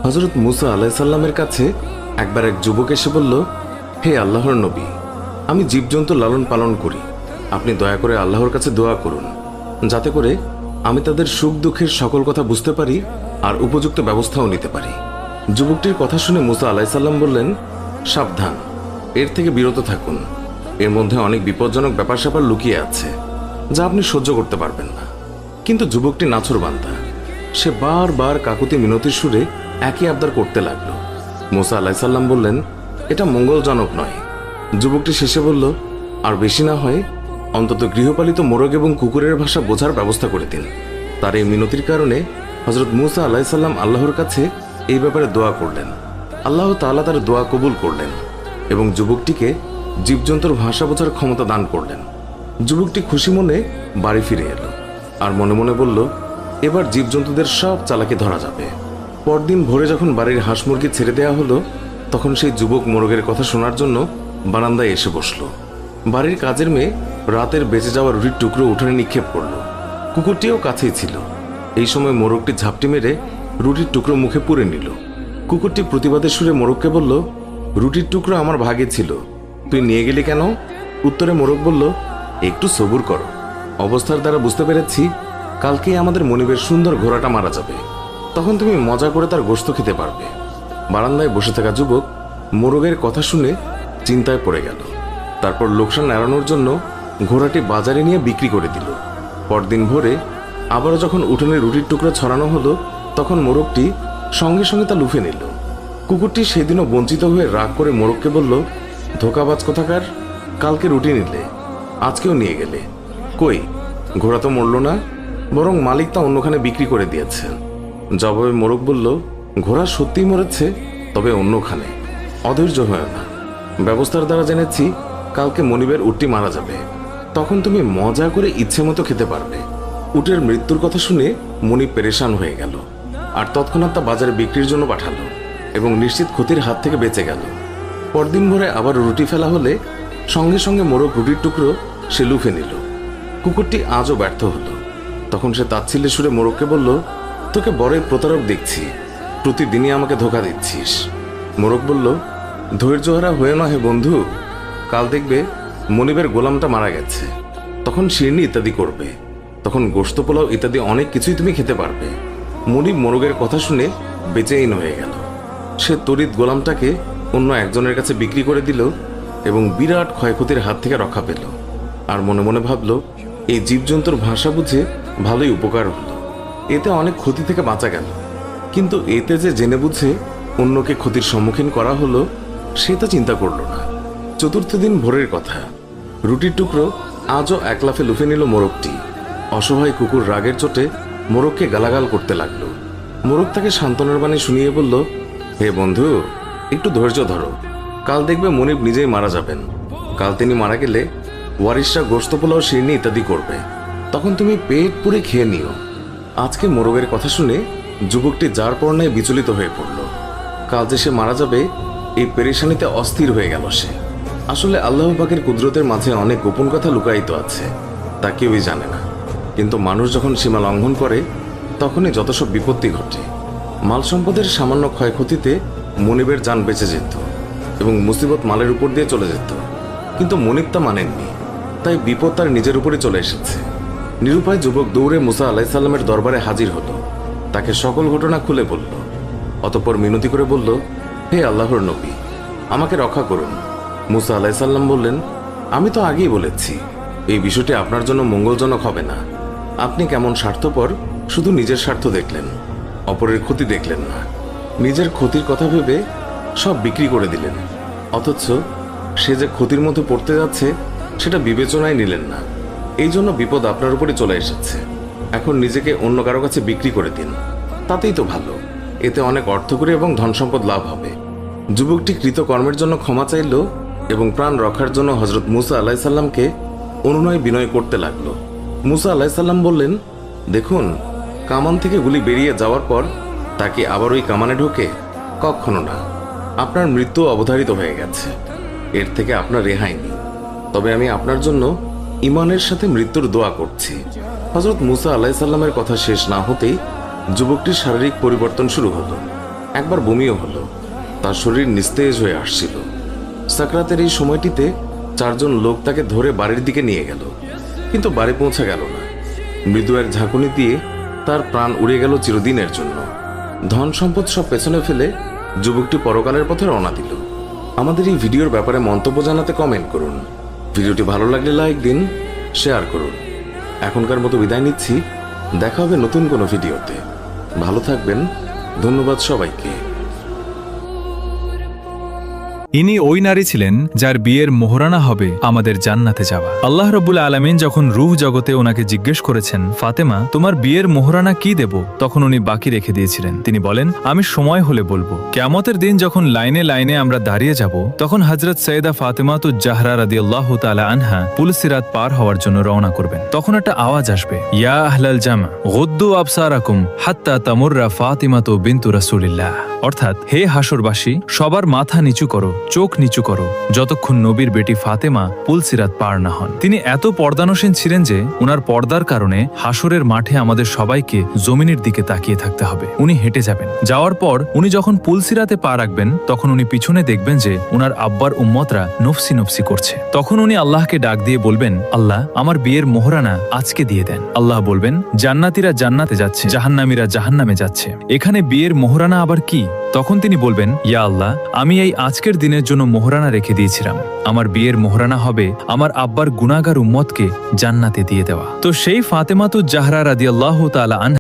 হযরত মুসা আলাইহিসসালামের কাছে একবার এক যুবক এসে বলল, হে আল্লাহর নবী, আমি জীবজন্তু লালন পালন করি। আপনি দয়া করে আল্লাহর কাছে দোয়া করুন, যাতে করে আমি তাদের সুখ দুঃখের সকল কথা বুঝতে পারি আর উপযুক্ত ব্যবস্থাও নিতে পারি। যুবকটির কথা শুনে মুসা আলাইহিসসালাম বললেন, সাবধান, এর থেকে বিরত থাকুন। এর মধ্যে অনেক বিপজ্জনক ব্যাপার স্যাপার লুকিয়ে আছে, যা আপনি সহ্য করতে পারবেন না। কিন্তু যুবকটি নাছোড়বান্দা, সে বারবার কাকুতি মিনতির সুরে একই আবদার করতে লাগলো। মুসা আলাইহিসসালাম বললেন, এটা মঙ্গলজনক নয়। যুবকটি শেষে বলল, আর বেশি না হয় অন্তত গৃহপালিত মোরগ এবং কুকুরের ভাষা বোঝার ব্যবস্থা করে দিন। তার এই মিনতির কারণে হযরত মুসা আলাইহিসসালাম আল্লাহর কাছে এই ব্যাপারে দোয়া করলেন। আল্লাহ তাআলা তার দোয়া কবুল করলেন এবং যুবকটিকে জীবজন্তুর ভাষা বোঝার ক্ষমতা দান করলেন। যুবকটি খুশি মনে বাড়ি ফিরে এলো আর মনে মনে বলল, এবার জীবজন্তুদের সব চালাকি ধরা যাবে। পরদিন ভোরে যখন বাড়ির হাঁস মুরগি ছেড়ে দেওয়া হলো, তখন সেই যুবক মোরগের কথা শোনার জন্য বারান্দায় এসে বসলো। বাড়ির কাজের মেয়ে রাতের বেঁচে যাওয়া রুটির টুকরো উঠোনে নিক্ষেপ করলো। কুকুরটিও কাছেই ছিল। এই সময় মোরগটি ঝাপটি মেরে রুটির টুকরো মুখে পুরে নিল। কুকুরটি প্রতিবাদের সুরে মোরগকে বলল, রুটির টুকরো আমার ভাগে ছিল, তুই নিয়ে গেলি কেন? উত্তরে মোরগ বলল, একটু সবুর করো, অবস্থার দ্বারা বুঝতে পেরেছি কালকেই আমাদের মনিবের সুন্দর ঘোড়াটা মারা যাবে, তখন তুমি মজা করে তার গোশত খেতে পারবে। বারান্দায় বসে থাকা যুবক মোরগের কথা শুনে চিন্তায় পড়ে গেল। তারপর লোকসান এড়ানোর জন্য ঘোড়াটি বাজারে নিয়ে বিক্রি করে দিল। পরদিন ভোরে আবারও যখন উঠোনে রুটির টুকরো ছড়ানো হলো, তখন মোরগটি সঙ্গে সঙ্গে তা লুফে নিল। কুকুরটি সেদিনও বঞ্চিত হয়ে রাগ করে মোরগকে বলল, ধোকাবাজ কোথাকার, কালকে রুটি নিলে, আজকেও নিয়ে গেলে, কই ঘোড়া তো মরল না, বরং মালিক তা অন্যখানে বিক্রি করে দিয়েছে। জবাবে মোরগ বলল, ঘোড়া সত্যিই মরেছে, তবে অন্যখানে। অধৈর্য হয় না, ব্যবস্থার দ্বারা জেনেছি কালকে মনিবের উটটি মারা যাবে, তখন তুমি মজা করে ইচ্ছে মতো খেতে পারবে। উটের মৃত্যুর কথা শুনে মনিব পেরেশান হয়ে গেল আর তৎক্ষণাৎ তা বাজারে বিক্রির জন্য পাঠালো এবং নিশ্চিত ক্ষতির হাত থেকে বেঁচে গেল। পরদিন ভোরে আবার রুটি ফেলা হলে সঙ্গে সঙ্গে মোরগ রুটির টুকরো সে লুফে নিল। কুকুরটি আজও ব্যর্থ হলো। তখন সে তাচ্ছিল্যের সুরে মোরগকে বলল, তোকে বড়ই প্রতারক দেখছি, প্রতিদিনই আমাকে ধোকা দিচ্ছিস। মোরগ বলল, ধৈর্যহারা হয়ে না হে বন্ধু, কাল দেখবে মনিবের গোলামটা মারা গেছে, তখন শিরনি ইত্যাদি করবে, তখন গোশত পোলাও ইত্যাদি অনেক কিছুই তুমি খেতে পারবে। মনিব মোরগের কথা শুনে বেচেইন হয়ে গেল। সে তড়িৎ গোলামটাকে অন্য একজনের কাছে বিক্রি করে দিল এবং বিরাট ক্ষয়ক্ষতির হাত থেকে রক্ষা পেল। আর মনে মনে ভাবল, এই জীবজন্তুর ভাষা বুঝে ভালোই উপকার হলো, এতে অনেক ক্ষতি থেকে বাঁচা গেল। কিন্তু এতে যে জেনে বুঝে অন্যকে ক্ষতির সম্মুখীন করা হলো, সে তা চিন্তা করল না। চতুর্থ দিন ভোরের কথা, রুটির টুকরো আজও এক লাফে লুফে নিল মোরগটি। অসহায় কুকুর রাগের চোটে মোরগকে গালাগাল করতে লাগলো। মোরগ তাকে সান্ত্বনার বাণী শুনিয়ে বলল, হে বন্ধু, একটু ধৈর্য ধরো, কাল দেখবে মনিব নিজেই মারা যাবেন। কাল তিনি মারা গেলে ওয়ারিশরা গোশত পোলাও শিরনি ইত্যাদি করবে, তখন তুমি পেট পুরে খেয়ে নিও। আজকে মোরগের কথা শুনে যুবকটি যার পরনায় বিচলিত হয়ে পড়ল। কাল যে সে মারা যাবে এই পেরেশানিতে অস্থির হয়ে গেল সে। আসলে আল্লাহ পাকের কুদরতের মাঝে অনেক গোপন কথা লুকায়িত আছে, তা কেউই জানে না। কিন্তু মানুষ যখন সীমা লঙ্ঘন করে, তখনই যত সব বিপত্তি ঘটে। মাল সম্পদের সামান্য ক্ষয়ক্ষতিতে মনিবের জান বেঁচে যেত এবং মুসিবত মালের উপর দিয়ে চলে যেত, কিন্তু মনিব তা মানেননি, তাই বিপদ তার নিজের উপরে চলে এসেছে। নিরুপায় যুবক দৌড়ে মুসা আলাইহিসসালামের দরবারে হাজির হলো, তাকে সকল ঘটনা খুলে বলল। অতঃপর মিনতি করে বলল, হে আল্লাহর নবী, আমাকে রক্ষা করুন। মুসা আলাইহিসসালাম বললেন, আমি তো আগেই বলেছি এই বিষয়টি আপনার জন্য মঙ্গলজনক হবে না। আপনি কেমন স্বার্থপর, শুধু নিজের স্বার্থ দেখলেন, অপরের ক্ষতি দেখলেন না। নিজের ক্ষতির কথা ভেবে সব বিক্রি করে দিলেন, অথচ সে যে ক্ষতির মধ্যে পড়তে যাচ্ছে সেটা বিবেচনায় নিলেন না। এই জন্য বিপদ আপনার উপরে চলে এসেছে। এখন নিজেকে অন্য কারো কাছে বিক্রি করে দিন, তাতেই তো ভালো, এতে অনেক অর্থকরী এবং ধন সম্পদ লাভ হবে। যুবকটি কৃতকর্মের জন্য ক্ষমা চাইল এবং প্রাণ রক্ষার জন্য হযরত মুসা আলাইহিসসালামকে অনুনয় বিনয় করতে লাগলো। মুসা আলাইহিসসালাম বললেন, দেখুন, কামান থেকে গুলি বেরিয়ে যাওয়ার পর তাকে আবার ওই কামানে ঢোকে? কখনো না। আপনার মৃত্যু অবধারিত হয়ে গেছে, এর থেকে আপনার রেহাই নেই। তবে আমি আপনার জন্য ইমানের সাথে মৃত্যুর দোয়া করছি। হযরত মুসা আলাইহিসসালামের কথা শেষ না হতেই যুবকটির শারীরিক পরিবর্তন শুরু হলো। একবার বমিও হলো। তার শরীর নিস্তেজ হয়ে আসছিল। সাকরাতের এই সময়টিতে 4 জন লোক তাকে ধরে বাড়ির দিকে নিয়ে গেল, কিন্তু বাড়ি পৌঁছা গেল না। মৃদু এক ঝাঁকুনি দিয়ে তার প্রাণ উড়ে গেল চিরদিনের জন্য। ধন সম্পদ সব পেছনে ফেলে যুবকটি পরকালের পথে রওনা দিল। আমাদের এই ভিডিওর ব্যাপারে মন্তব্য জানাতে কমেন্ট করুন। ভিডিওটি ভালো লাগলে লাইক দিন, শেয়ার করুন। এখনকার মতো বিদায় নিচ্ছি। দেখা হবে নতুন কোনো ভিডিওতে। ভালো থাকবেন। ধন্যবাদ সবাইকে। ইনি ওই নারী ছিলেন যার বিয়ের মোহরানা হবে আমাদের জান্নাতে যাওয়া। আল্লাহ রাব্বুল আলামিন যখন রূহ জগতে ওনাকে জিজ্ঞেস করেছেন, ফাতেমা তোমার বিয়ের মোহরানা কি দেব, তখন উনি বাকি রেখে দিয়েছিলেন। তিনি বলেন, আমি সময় হলে বলবো। কিয়ামতের দিন যখন লাইনে লাইনে আমরা দাঁড়িয়ে যাব, তখন হযরত সৈয়দা ফাতেমাতুজ জাহরা রাদিয়াল্লাহু তাআলা আনহা পুলসিরাত পার হওয়ার জন্য রওনা করবেন। তখন একটা আওয়াজ আসবে, ইয়া আহলাল জামা গুদ্দু আবসারাকুম হাত্তা তামুররা ফাতিমাতু বিনতু রাসূলিল্লাহ। অর্থাৎ, হে হাসরবাসী, সবার মাথা নিচু করো, চোখ নিচু করো, যতক্ষণ নবীর বেটি ফাতেমা পুলসিরাত পার না হন। তিনি এত পর্দানসীন ছিলেন যে উনার পর্দার কারণে হাসরের মাঠে আমাদের সবাইকে জমিনের দিকে তাকিয়ে থাকতে হবে। উনি হেঁটে যাবেন। যাওয়ার পর উনি যখন পুলসিরাতে পা রাখবেন, তখন উনি পিছনে দেখবেন যে উনার আব্বার উম্মতরা নফসি নফসি করছে। তখন উনি আল্লাহকে ডাক দিয়ে বলবেন, আল্লাহ, আমার বিয়ের মোহরানা আজকে দিয়ে দেন। আল্লাহ বলবেন, জান্নাতীরা জান্নাতে যাচ্ছে, জাহান্নামীরা জাহান্নামে যাচ্ছে, এখানে বিয়ের মোহরানা আবার কি? তখন তিনি বলবেন, ইয়া আল্লাহ, আমি এই আজকের দিনের জন্য মোহরানা রেখে দিয়েছিলাম। আমার বিয়ের মোহরানা হবে আমার আব্বার গুনাহগার উম্মতকে জান্নাতে দিয়ে দেওয়া। তো সেই ফাতেমাতুজ জাহরা রাদিয়াল্লাহু তাআলা আনহা